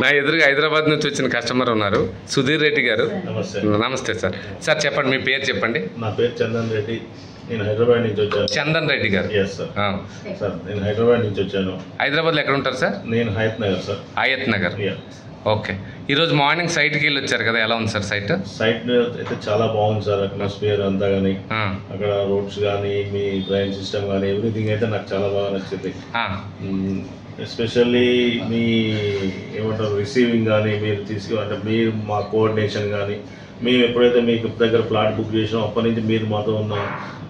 నా ఎదురుగా హైదరాబాద్ నుంచి వచ్చిన కస్టమర్ ఉన్నారు, సుధీర్ రెడ్డి గారు. నమస్తే సార్. సార్ చెప్పండి, మీ పేరు చెప్పండి. నా పేరు చందన్ రెడ్డి, నేను హైదరాబాద్ నుంచి వచ్చాను. చందన్ రెడ్డి గారు. సార్ నేను హైదరాబాద్ నుంచి వచ్చాను. హైదరాబాద్లో ఎక్కడ ఉంటారు సార్? నేను హయత్ నగర్ సార్. హయత్ నగర్. ఓకే. ఈరోజు మార్నింగ్ సైట్కి వెళ్ళి వచ్చారు కదా, ఎలా ఉంది సార్ సైట్? సైట్ అయితే చాలా బాగుంది సార్. అట్మాస్ఫియర్ అంతా కానీ, అక్కడ రోడ్స్ కానీ, మీ డ్రైన్ సిస్టమ్ కానీ, ఎవ్రీథింగ్ అయితే నాకు చాలా బాగా నచ్చింది. ఎస్పెషల్లీ మీ ఏమంటారు రిసీవింగ్ కానీ, మీరు అంటే మీరు మా కోఆర్డినేషన్ కానీ, మేము ఎప్పుడైతే మీకు దగ్గర ప్లాట్ బుక్ చేసినాం అప్పటి నుంచి మీరు మాతో ఉన్నాం,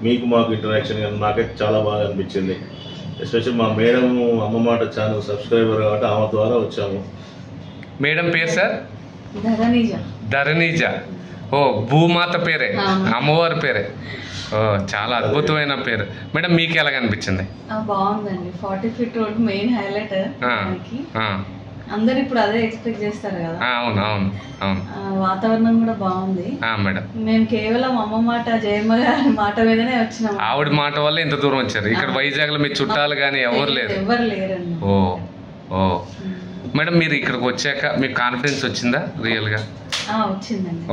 మీకు మాకు ఇంటరాక్షన్ కానీ నాకైతే చాలా బాగా అనిపించింది. ఎస్పెషల్లీ మా మేడం అమ్మ మాట ఛానల్ సబ్స్క్రైబర్ కాబట్టి ఆమె ద్వారా వచ్చాము. మేడం పేరు సార్? ధరణీజ. ఓ, భూమాత పేరే, అమ్మవారి పేరే. ఓ, చాలా అద్భుతమైన పేరు. మేడం మీకు ఎలాగ అనిపించింది? బాగుందండి. 40 ఫీట్ రోడ్ మెయిన్ హైలైట్. అందరు ఇప్పుడు అదే ఎక్స్పెక్ట్ చేస్తారు కదా. అవును అవును అవును. వాతావరణం కూడా బాగుంది మేడం. మేము కేవలం అమ్మ మాట, జయమ్మ గారి మాట మీదనే వచ్చినాం. ఆవిడ మాట వల్ల ఇంత దూరం వచ్చారు. ఇక్కడ వైజాగ్ లో మీ చుట్టాలు కానీ ఎవరు లేరండి. ఓ ఓ మేడం, మీరు ఇక్కడికి వచ్చాక మీకు కాన్ఫిడెన్స్ వచ్చిందా రియల్గా?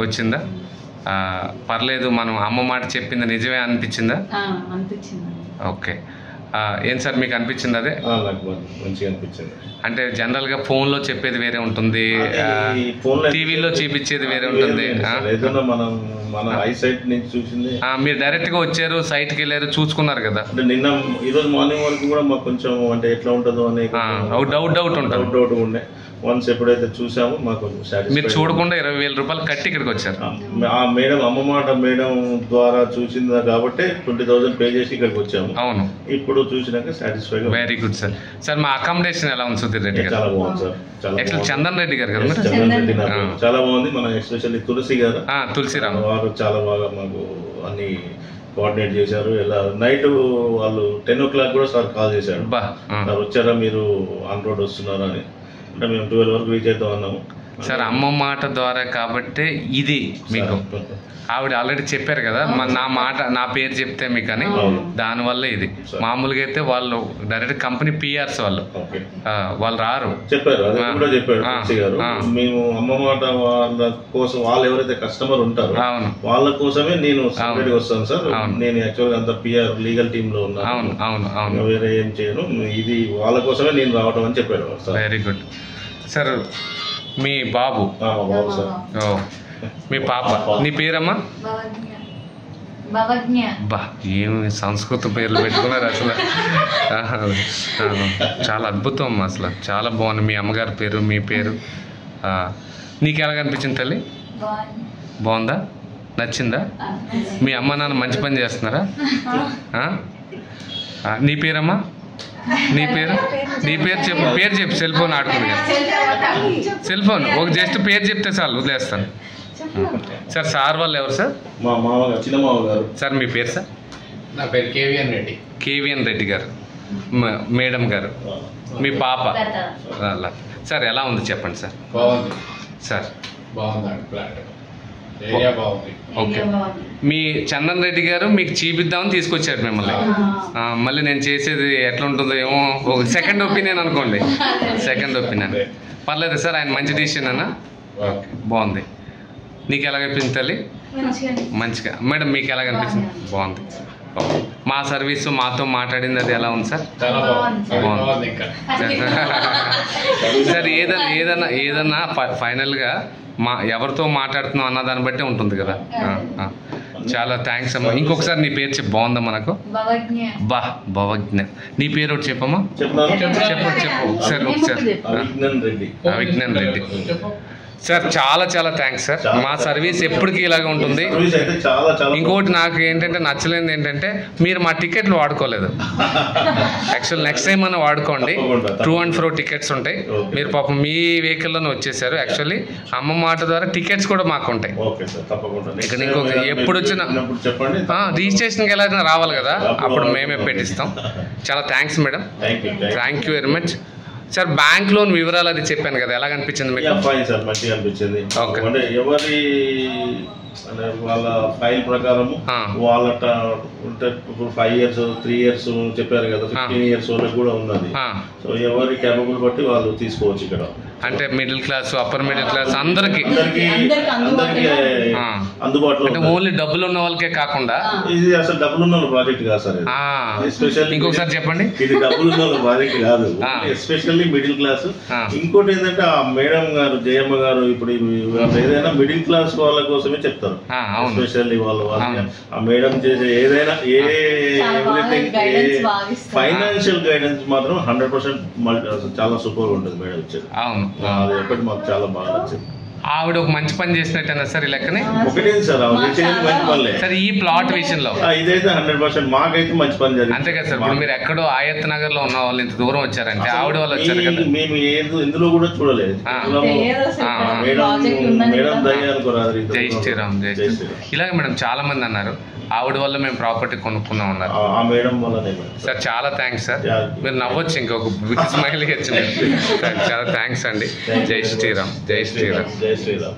వచ్చిందా? పర్లేదు, మనం అమ్మ మాట చెప్పింది నిజమే అనిపించిందా? ఓకే. ఏం సార్ మీకు అనిపించింది? అదే మంచిగా అనిపించింది. అంటే జనరల్గా ఫోన్లో చెప్పేది వేరే ఉంటుంది, టీవీలో చూపించేది వేరే ఉంటుంది. మీరు డైరెక్ట్గా వచ్చారు, సైట్కి వెళ్ళారు, చూసుకున్నారు కదా. నిన్న ఈరోజు మార్నింగ్ వరకు కూడా మాకు కొంచెం అంటే ఎట్లా ఉంటుందో అనే డౌట్ ఉండే. వన్స్ ఎప్పుడైతే చూసామో మాకు మీరు చూడకుండా 20,000 రూపాయలు కట్టి ఇక్కడికి వచ్చారు. ఆ మేడం అమ్మ మాట మేడం ద్వారా చూసిందా కాబట్టి 20,000 పే చేసి ఇక్కడికి వచ్చాము. అవును. ఇప్పుడు చూసినాక satisfy. Very good sir. Sir మా అకామిడేషన్ ఎలా ఉంది సుధీర్ రెడ్డి గారు? చాలా బాగుంది సార్. యాక్చువల్ చందన్ రెడ్డి గారు కదా? చందన్ రెడ్డి చాలా బాగుంది. మన ఎస్పెషల్లీ తులసి గారు, తులసిరామ్ వారు చాలా బాగా మాకు అన్ని కోఆర్డినేట్ చేశారు. ఇలా నైట్ వాళ్ళు 10 o'clock కూడా సార్ కాల్ చేశారు, సార్ వచ్చారా మీరు, ఆన్ రోడ్ వస్తున్నారా అని. అంటే మేము 12 వరకు రీచ్ అవుతాం అన్నాము సార్. అమ్మ మాట ద్వారా కాబట్టి ఇది మీకు ఆవిడ ఆల్రెడీ చెప్పారు కదా, నా మాట నా పేరు చెప్తే మీకు అని, దానివల్ల ఇది. మామూలుగా అయితే వాళ్ళు డైరెక్ట్ కంపెనీ పిఆర్స్ వాళ్ళు రారు. చెప్పారు, అది కూడా చెప్పారు గారు. మేము అమ్మ మాట వాళ్ళ కోసం, వాళ్ళు ఎవరైతే కస్టమర్ ఉంటారో వాళ్ళ కోసమే నేను సపరేట్ వస్తాను సార్. నేను యాక్చువల్గా అంత పిఆర్ లీగల్ టీమ్ లో ఉన్నాను, వేరే ఏం చేయను. ఇది వాళ్ళ కోసమే నేను రావడం అని చెప్పాడు. Very good sir. మీ బాబు సార్, మీ పాప, నీ పేరమ్మా? బా, ఏమి సంస్కృత పేర్లు పెట్టుకున్నారు అసలు. చాలా అద్భుతం అమ్మా, అసలు చాలా బాగుంది. మీ అమ్మగారి పేరు, మీ పేరు. నీకు ఎలాగ అనిపించింది తల్లి? బాగుందా? నచ్చిందా? మీ అమ్మ నాన్న మంచి పని చేస్తున్నారా? నీ పేరమ్మా? నీ పేరు చెప్పు. పేరు చెప్పు, సెల్ ఫోన్ ఆడుకుంది కదా. సెల్ ఫోన్ ఒక జస్ట్ పేరు చెప్తే చాలు, వదిలేస్తాను సార్. సార్ వాళ్ళు ఎవరు సార్? మా మామగారు, చిన్న మామగారు. సార్ మీ పేరు సార్? నా పేరు కేవీఎన్ రెడ్డి. కేవీఎన్ రెడ్డి గారు. మేడం గారు, మీ పాప సార్ ఎలా ఉంది చెప్పండి సార్. బాగుంది సార్, బాగుందండి ప్లాట్, ఏరియా బాగుంది. ఓకే. మీ చందన్ రెడ్డి గారు మీకు చూపిద్దామని తీసుకొచ్చారు మిమ్మల్ని. మళ్ళీ నేను చేసేది ఎట్లా ఉంటుందో ఏమో, ఒక సెకండ్ ఒపీనియన్ అనుకోండి, సెకండ్ ఒపీనియన్. పర్లేదు సార్, ఆయన మంచి డిసిషన్ అన్న. ఓకే, బాగుంది. నీకు ఎలాగనిపించింది తల్లి? మంచిగా. మేడం మీకు ఎలాగనిపించింది? బాగుంది. మా సర్వీసు మాతో మాట్లాడింది అది ఎలా ఉంది సార్? బాగుంది సార్. ఏదన్నా ఫైనల్గా ఎవరితో మాట్లాడుతున్నాం అన్న దాన్ని బట్టే ఉంటుంది కదా. చాలా థ్యాంక్స్ అమ్మా. ఇంకొకసారి నీ పేరు చెప్పు, బాగుందా మనకు? భవజ్ఞ. నీ పేరు ఒకటి చెప్పమ్మా. చెప్పు ఒకసారి. విజ్ఞాన్ రెడ్డి సార్. చాలా చాలా థ్యాంక్స్ సార్. మా సర్వీస్ ఎప్పటికీ ఇలాగే ఉంటుంది. ఇంకోటి నాకు ఏంటంటే నచ్చలేనిది ఏంటంటే మీరు మా టికెట్లు వాడుకోలేదు. యాక్చువల్ నెక్స్ట్ టైం మనం వాడుకోండి. 2 and 4 టికెట్స్ ఉంటాయి. మీరు పాపం మీ వెహికల్లోనే వచ్చేసారు. యాక్చువల్లీ అమ్మ మాట ద్వారా టికెట్స్ కూడా మాకు ఉంటాయి. ఇక్కడ ఇంకొక ఎప్పుడు వచ్చినా రిజిస్ట్రేషన్కి ఎలా రావాలి కదా, అప్పుడు మేమే పెట్టిస్తాం. చాలా thanks madam. Thank you very much. Sir bank loan వివరాలు అది చెప్పాను కదా, ఎలా అనిపించింది మీకు? ఫైన్ సార్, మంచిగా అనిపించింది. Okay. అంటే ఎవరి అంటే వాళ్ళ ఫైల్ ప్రకారం వాళ్ళ ఉంటే ఇప్పుడు 5 years 3 years చెప్పారు కదా, 15 years వాళ్ళకి కూడా ఉన్నది. సో ఎవరి క్యాపబుల్ బట్టి వాళ్ళు తీసుకోవచ్చు ఇక్కడ. అంటే middle class, upper middle class అందరికి అందుబాటులో. అంటే ఓన్లీ డబ్బులు ఉన్న వాళ్ళకే కాకుండా ఇది అసలు డబ్బులు ఉన్న ప్రాజెక్ట్ కాదు సార్, ఎస్పెషల్లీ ఇంకొకసారి చెప్పండి. ఇది డబ్బులు ఉన్న ప్రాజెక్ట్ కాదు, ఎస్పెషల్లీ మిడిల్ క్లాస్. ఇంకోటి ఏంటంటే ఆ మేడం గారు, జయమ్మ గారు ఇప్పుడు ఏదైనా మిడిల్ క్లాస్ వాళ్ళ కోసమే చెప్తారు. ఎస్పెషల్లీ వాళ్ళు ఆ మేడం చేసే ఏదైనా ఎవ్రీథింగ్ ఫైనాన్షియల్ గైడెన్స్ మాత్రం 100% చాలా సూపర్ ఉంటుంది మేడం ఇచ్చేది. అవును, అది ఎప్పటి మాకు చాలా బాగా నచ్చింది. ఆవిడ ఒక మంచి పని చేసినట్టేనా సార్ ఈ లెక్కని? ఒకటే సార్ మంచి పనులే సార్ ఈ ప్లాట్ విషయంలో ఇదైతే 100% మాకైతే మంచి పని జరిగింది. అంతే కదా సార్. ఇప్పుడు మీరు ఎక్కడో ఆయత్ నగర్ లో ఉన్న వాళ్ళు ఇంత దూరం వచ్చారంటే ఆవిడ వాళ్ళు వచ్చారు కదా. మేము ఎందులో కూడా చూడలేదు. మేడం దయ అనుకోరాదు. జై శ్రీరామ్, జై శ్రీరామ్. ఇలాగే మేడం చాలా మంది అన్నారు ఆవిడ వల్ల మేము ప్రాపర్టీ కొనుక్కున్నాం అన్నారు. ఆ మేడం వల్లనే సార్. చాలా థ్యాంక్స్ సార్. మీరు నవ్వచ్చు, ఇంకొక బిగ్ స్మైల్ ఇచ్చింది. చాలా థ్యాంక్స్ అండి. జై శ్రీరామ్, జై శ్రీరామ్. జై శ్రీరామ్.